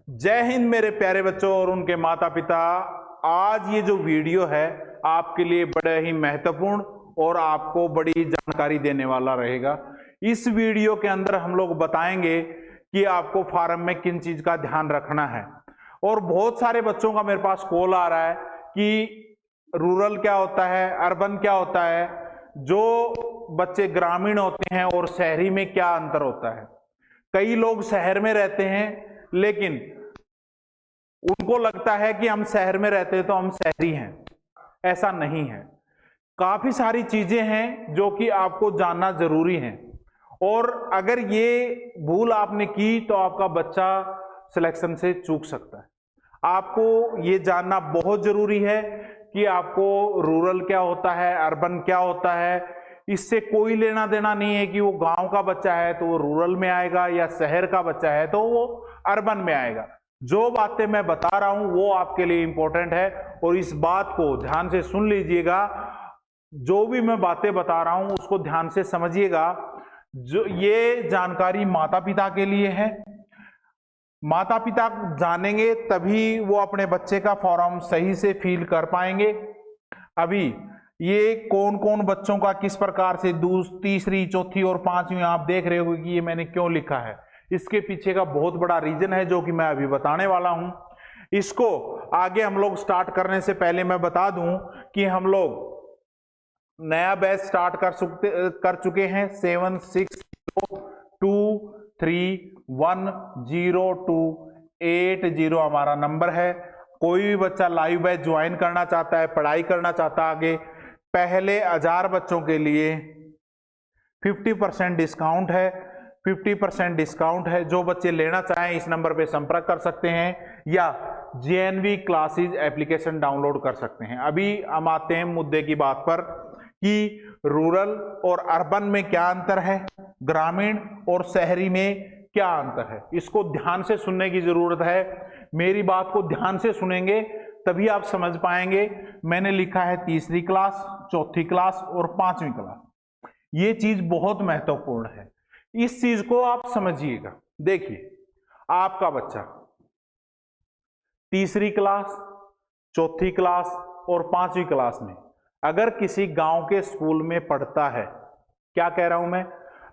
जय हिंद मेरे प्यारे बच्चों और उनके माता पिता। आज ये जो वीडियो है आपके लिए बड़े ही महत्वपूर्ण और आपको बड़ी जानकारी देने वाला रहेगा। इस वीडियो के अंदर हम लोग बताएंगे कि आपको फार्म में किन चीज का ध्यान रखना है। और बहुत सारे बच्चों का मेरे पास कॉल आ रहा है कि रूरल क्या होता है, अर्बन क्या होता है, जो बच्चे ग्रामीण होते हैं और शहरी में क्या अंतर होता है। कई लोग शहर में रहते हैं लेकिन उनको लगता है कि हम शहर में रहते हैं तो हम शहरी हैं। ऐसा नहीं है। काफी सारी चीजें हैं जो कि आपको जानना जरूरी है, और अगर ये भूल आपने की तो आपका बच्चा सिलेक्शन से चूक सकता है। आपको ये जानना बहुत जरूरी है कि आपको रूरल क्या होता है, अर्बन क्या होता है। इससे कोई लेना देना नहीं है कि वो गांव का बच्चा है तो वो रूरल में आएगा या शहर का बच्चा है तो वो अर्बन में आएगा। जो बातें मैं बता रहा हूं वो आपके लिए इंपॉर्टेंट है, और इस बात को ध्यान से सुन लीजिएगा। जो भी मैं बातें बता रहा हूं उसको ध्यान से समझिएगा। जो ये जानकारी माता पिता के लिए है। माता पिता जानेंगे तभी वो अपने बच्चे का फॉर्म सही से फिल कर पाएंगे। अभी ये कौन कौन बच्चों का किस प्रकार से तीसरी, चौथी और पांचवी आप देख रहे हो कि ये मैंने क्यों लिखा है। इसके पीछे का बहुत बड़ा रीजन है जो कि मैं अभी बताने वाला हूं। इसको आगे हम लोग स्टार्ट करने से पहले मैं बता दूं कि हम लोग नया बैच स्टार्ट कर चुके हैं। 7623102880 हमारा नंबर है। कोई भी बच्चा लाइव बैच ज्वाइन करना चाहता है, पढ़ाई करना चाहता है आगे, पहले 1000 बच्चों के लिए 50% डिस्काउंट है। 50% डिस्काउंट है। जो बच्चे लेना चाहें इस नंबर पे संपर्क कर सकते हैं या JNV क्लासेज एप्लीकेशन डाउनलोड कर सकते हैं। अभी हम आते हैं मुद्दे की बात पर कि रूरल और अर्बन में क्या अंतर है, ग्रामीण और शहरी में क्या अंतर है। इसको ध्यान से सुनने की जरूरत है। मेरी बात को ध्यान से सुनेंगे तभी आप समझ पाएंगे। मैंने लिखा है तीसरी क्लास, चौथी क्लास और पांचवी क्लास। ये चीज बहुत महत्वपूर्ण है, इस चीज को आप समझिएगा। देखिए, आपका बच्चा तीसरी क्लास, चौथी क्लास और पांचवी क्लास में अगर किसी गांव के स्कूल में पढ़ता है, क्या कह रहा हूं मैं,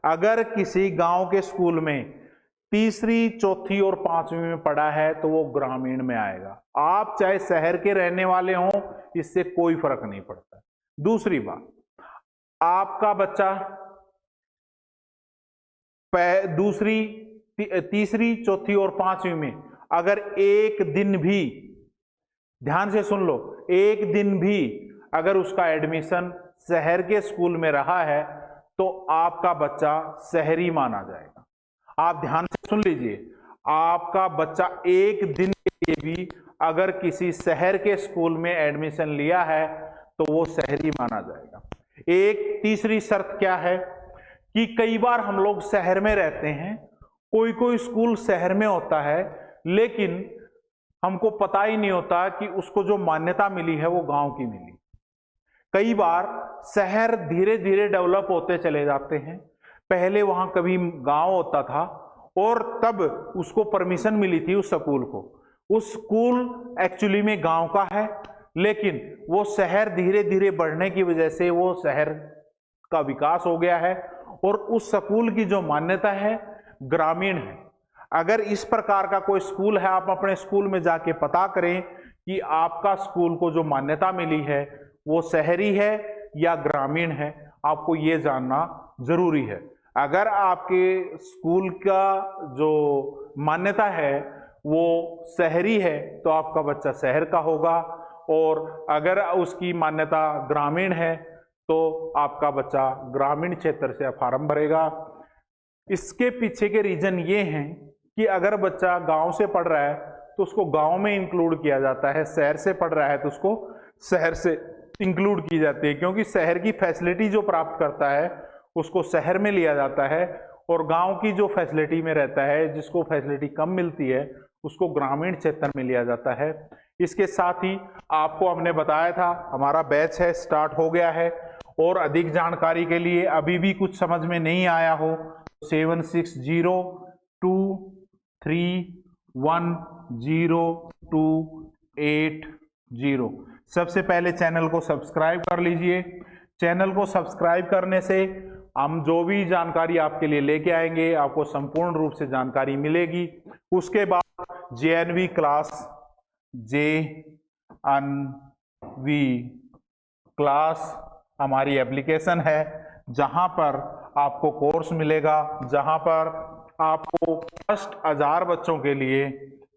अगर किसी गांव के स्कूल में तीसरी, चौथी और पांचवी में पढ़ा है तो वो ग्रामीण में आएगा। आप चाहे शहर के रहने वाले हों, इससे कोई फर्क नहीं पड़ता। दूसरी बात, आपका बच्चा दूसरी, तीसरी, चौथी और पांचवी में अगर एक दिन भी, ध्यान से सुन लो, एक दिन भी अगर उसका एडमिशन शहर के स्कूल में रहा है तो आपका बच्चा शहरी माना जाएगा। आप ध्यान से सुन लीजिए, आपका बच्चा एक दिन के लिए भी अगर किसी शहर के स्कूल में एडमिशन लिया है तो वो शहरी माना जाएगा। एक तीसरी शर्त क्या है कि कई बार हम लोग शहर में रहते हैं, कोई कोई स्कूल शहर में होता है लेकिन हमको पता ही नहीं होता कि उसको जो मान्यता मिली है वो गांव की मिली। कई बार शहर धीरे धीरे डेवलप होते चले जाते हैं। पहले वहां कभी गांव होता था और तब उसको परमिशन मिली थी उस स्कूल को। उस स्कूल एक्चुअली में गांव का है, लेकिन वो शहर धीरे धीरे बढ़ने की वजह से वो शहर का विकास हो गया है और उस स्कूल की जो मान्यता है ग्रामीण है। अगर इस प्रकार का कोई स्कूल है, आप अपने स्कूल में जाके पता करें कि आपका स्कूल को जो मान्यता मिली है वो शहरी है या ग्रामीण है। आपको ये जानना जरूरी है। अगर आपके स्कूल का जो मान्यता है वो शहरी है तो आपका बच्चा शहर का होगा, और अगर उसकी मान्यता ग्रामीण है तो आपका बच्चा ग्रामीण क्षेत्र से फॉर्म भरेगा। इसके पीछे के रीजन ये हैं कि अगर बच्चा गांव से पढ़ रहा है तो उसको गांव में इंक्लूड किया जाता है, शहर से पढ़ रहा है तो उसको शहर से इंक्लूड की जाती है, क्योंकि शहर की फैसिलिटी जो प्राप्त करता है उसको शहर में लिया जाता है, और गांव की जो फैसिलिटी में रहता है, जिसको फैसिलिटी कम मिलती है, उसको ग्रामीण क्षेत्र में लिया जाता है। इसके साथ ही आपको हमने बताया था हमारा बैच है, स्टार्ट हो गया है। और अधिक जानकारी के लिए अभी भी कुछ समझ में नहीं आया हो, 760231 1280। सबसे पहले चैनल को सब्सक्राइब कर लीजिए। चैनल को सब्सक्राइब करने से हम जो भी जानकारी आपके लिए लेके आएंगे आपको संपूर्ण रूप से जानकारी मिलेगी। उसके बाद JNV क्लास, JNV क्लास हमारी एप्लीकेशन है, जहां पर आपको कोर्स मिलेगा, जहां पर आपको फर्स्ट 1000 बच्चों के लिए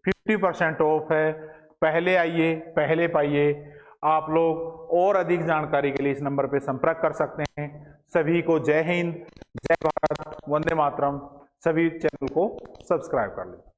50% ऑफ है। पहले आइए, पहले पाइए। आप लोग और अधिक जानकारी के लिए इस नंबर पे संपर्क कर सकते हैं। सभी को जय हिंद, जय भारत, वंदे मातरम। सभी चैनल को सब्सक्राइब कर लें।